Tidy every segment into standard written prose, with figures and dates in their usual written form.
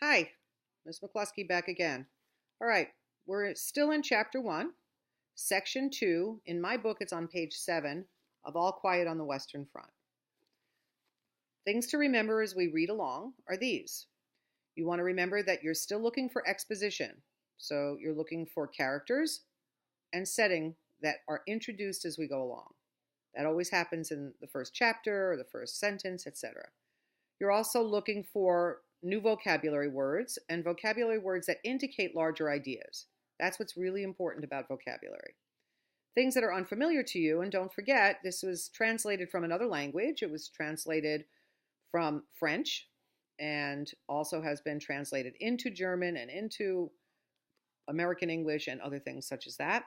Hi, Ms. McCloskey back again. All right, we're still in Chapter 1, Section 2. In my book, it's on page 7 of All Quiet on the Western Front. Things to remember as we read along are these. You want to remember that you're still looking for exposition. So you're looking for characters and setting that are introduced as we go along. That always happens in the first chapter or the first sentence, etc. You're also looking for new vocabulary words and vocabulary words that indicate larger ideas. That's what's really important about vocabulary. Things that are unfamiliar to you, and don't forget, this was translated from another language. It was translated from French and also has been translated into German and into American English and other things such as that.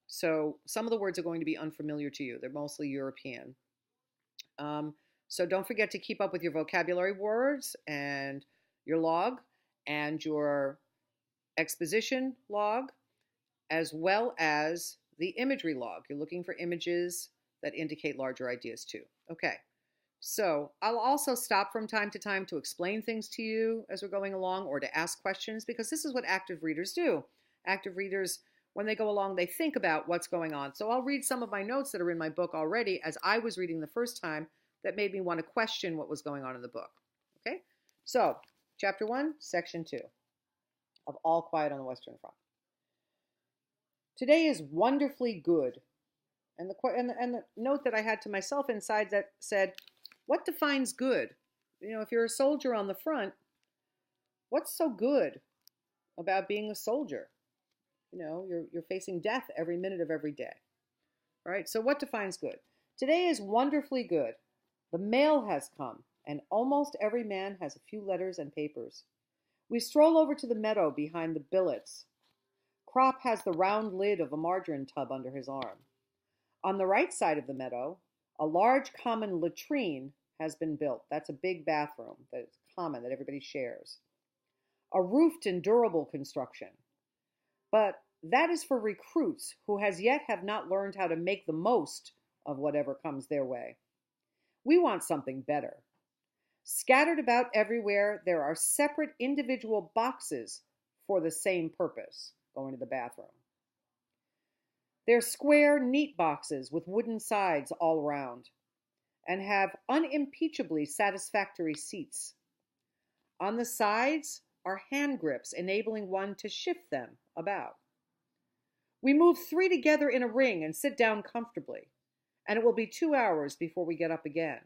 So some of the words are going to be unfamiliar to you. They're mostly European. So don't forget to keep up with your vocabulary words and your log and your exposition log, as well as the imagery log. You're looking for images that indicate larger ideas too. Okay, so I'll also stop from time to time to explain things to you as we're going along or to ask questions, because this is what active readers do. Active readers, when they go along, they think about what's going on. So I'll read some of my notes that are in my book already as I was reading the first time that made me want to question what was going on in the book. Okay, so Chapter 1, Section 2 of All Quiet on the Western Front. Today is wonderfully good. And the note that I had to myself inside that said, what defines good? You know, if you're a soldier on the front, what's so good about being a soldier? You know, you're facing death every minute of every day. All right, so what defines good? Today is wonderfully good. The mail has come, and almost every man has a few letters and papers. We stroll over to the meadow behind the billets. Crop has the round lid of a margarine tub under his arm. On the right side of the meadow, a large common latrine has been built. That's a big bathroom that's common, that everybody shares. A roofed and durable construction. But that is for recruits who as yet have not learned how to make the most of whatever comes their way. We want something better. Scattered about everywhere, there are separate individual boxes for the same purpose, going to the bathroom. They're square, neat boxes with wooden sides all around and have unimpeachably satisfactory seats. On the sides are hand grips enabling one to shift them about. We move 3 together in a ring and sit down comfortably, and it will be 2 hours before we get up again.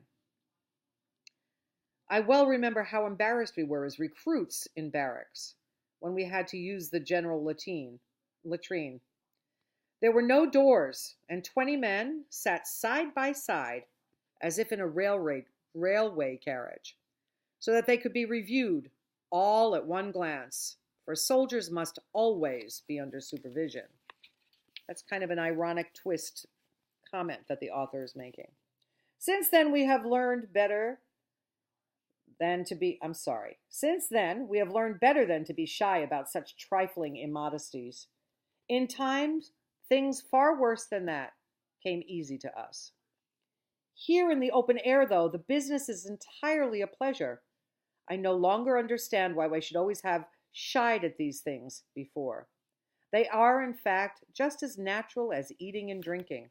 I well remember how embarrassed we were as recruits in barracks when we had to use the general latrine. There were no doors, and 20 men sat side by side as if in a railway carriage, so that they could be reviewed all at one glance, for soldiers must always be under supervision. That's kind of an ironic twist comment that the author is making. Since then, we have learned better than to be shy about such trifling immodesties. In times, things far worse than that came easy to us. Here in the open air, though, the business is entirely a pleasure. I no longer understand why we should always have shied at these things before. They are, in fact, just as natural as eating and drinking.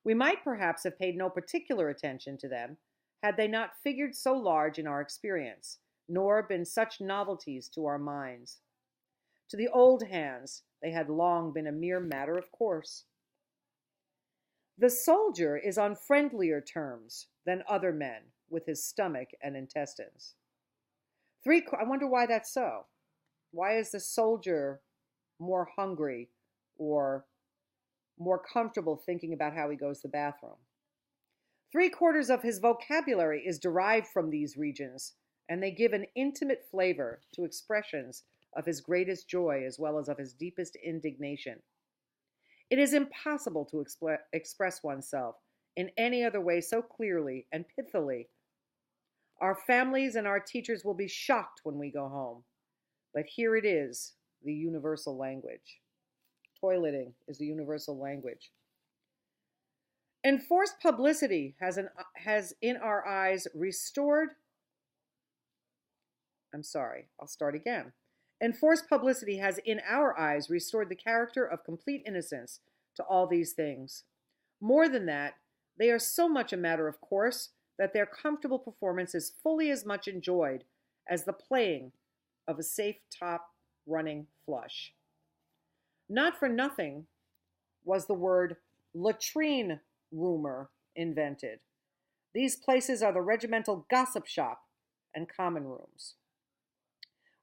We might perhaps have paid no particular attention to them had they not figured so large in our experience, nor been such novelties to our minds. To the old hands, they had long been a mere matter of course. The soldier is on friendlier terms than other men with his stomach and intestines. I wonder why that's so. Why is the soldier more hungry or more comfortable thinking about how he goes to the bathroom? 3/4 of his vocabulary is derived from these regions, and they give an intimate flavor to expressions of his greatest joy as well as of his deepest indignation. It is impossible to express oneself in any other way so clearly and pithily. Our families and our teachers will be shocked when we go home, but here it is, the universal language. Toileting is the universal language. Enforced publicity has in our eyes restored I'm sorry, I'll start again. Enforced publicity has, in our eyes, restored the character of complete innocence to all these things. More than that, they are so much a matter of course that their comfortable performance is fully as much enjoyed as the playing of a safe top running flush. Not for nothing was the word latrine rumor invented. These places are the regimental gossip shop and common rooms.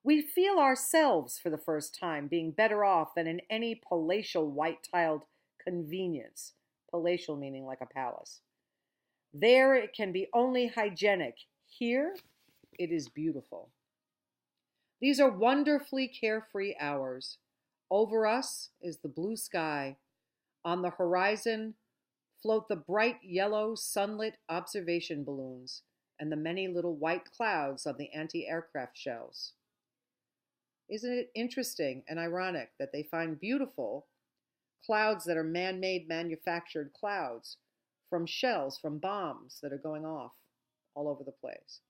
We feel ourselves, for the first time, being better off than in any palatial white-tiled convenience. Palatial meaning like a palace. There it can be only hygienic. Here it is beautiful. These are wonderfully carefree hours. Over us is the blue sky. On the horizon float the bright yellow sunlit observation balloons and the many little white clouds of the anti-aircraft shells. Isn't it interesting and ironic that they find beautiful clouds that are man-made, manufactured clouds from shells, from bombs that are going off all over the place?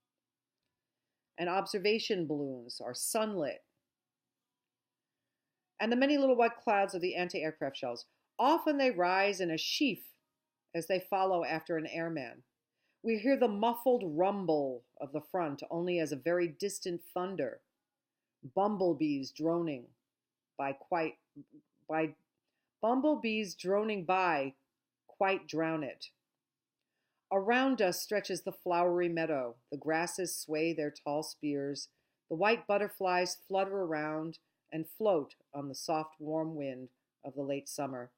And observation balloons are sunlit. And the many little white clouds of the anti-aircraft shells. Often they rise in a sheaf as they follow after an airman. We hear the muffled rumble of the front only as a very distant thunder. Bumblebees droning by quite drown it. Around us stretches the flowery meadow. The grasses sway their tall spears. The white butterflies flutter around and float on the soft, warm wind of the late summer.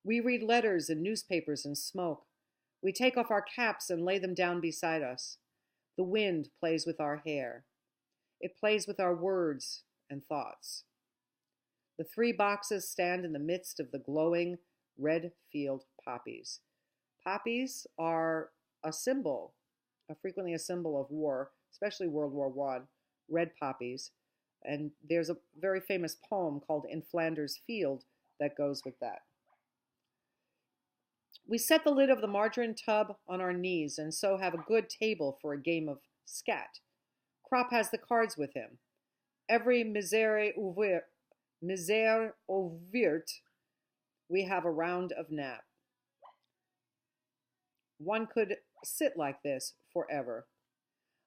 We read letters and newspapers and smoke. We take off our caps and lay them down beside us. The wind plays with our hair. It plays with our words and thoughts. The 3 boxes stand in the midst of the glowing red field poppies. Poppies are a symbol, frequently a symbol of war, especially World War I, red poppies. And there's a very famous poem called In Flanders Field that goes with that. We set the lid of the margarine tub on our knees and so have a good table for a game of scat. Krop has the cards with him. Every misère ouverte, we have a round of nap. One could sit like this forever.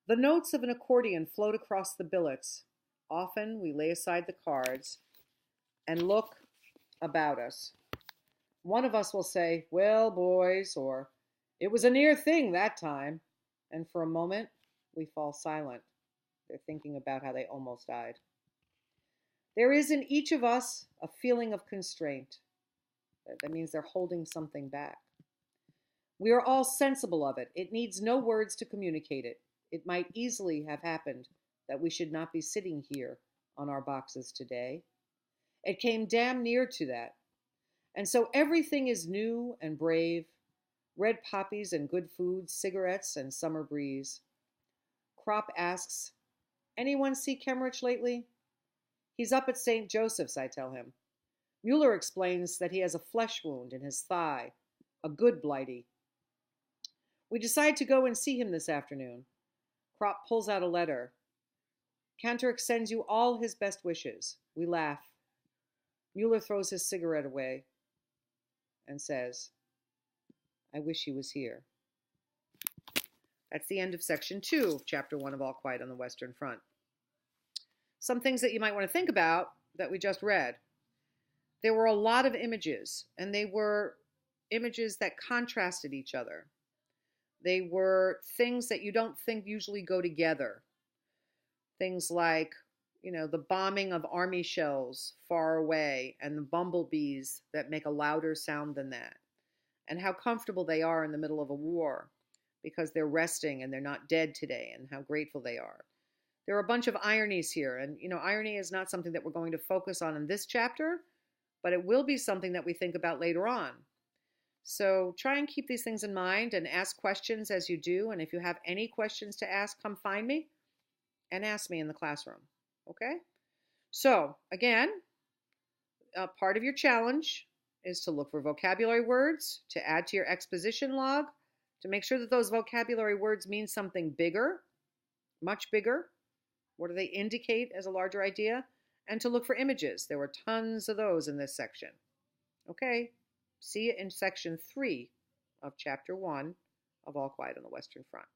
The notes of an accordion float across the billets. Often we lay aside the cards and look about us. One of us will say, "Well, boys," or "It was a near thing that time." And for a moment, we fall silent. They're thinking about how they almost died. There is in each of us a feeling of constraint. That means they're holding something back. We are all sensible of it. It needs no words to communicate it. It might easily have happened that we should not be sitting here on our boxes today. It came damn near to that. And so everything is new and brave. Red poppies and good food, cigarettes and summer breeze. Krop asks, "Anyone see Kemmerich lately?" "He's up at St. Joseph's," I tell him. Mueller explains that he has a flesh wound in his thigh, a good blighty. We decide to go and see him this afternoon. Krop pulls out a letter. "Kantorek sends you all his best wishes." We laugh. Mueller throws his cigarette away and says, "I wish he was here." That's the end of section 2 of chapter 1 of All Quiet on the Western Front. Some things that you might want to think about that we just read. There were a lot of images, and they were images that contrasted each other. They were things that you don't think usually go together. Things like, the bombing of army shells far away and the bumblebees that make a louder sound than that. And how comfortable they are in the middle of a war because they're resting and they're not dead today, and how grateful they are. There are a bunch of ironies here, and irony is not something that we're going to focus on in this chapter, but it will be something that we think about later on. So try and keep these things in mind and ask questions as you do, and if you have any questions to ask, come find me and ask me in the classroom. Okay? So, again, part of your challenge is to look for vocabulary words, to add to your exposition log, to make sure that those vocabulary words mean something bigger, much bigger, What do they indicate as a larger idea? And to look for images. There were tons of those in this section. Okay, see it in section 3 of chapter 1 of All Quiet on the Western Front.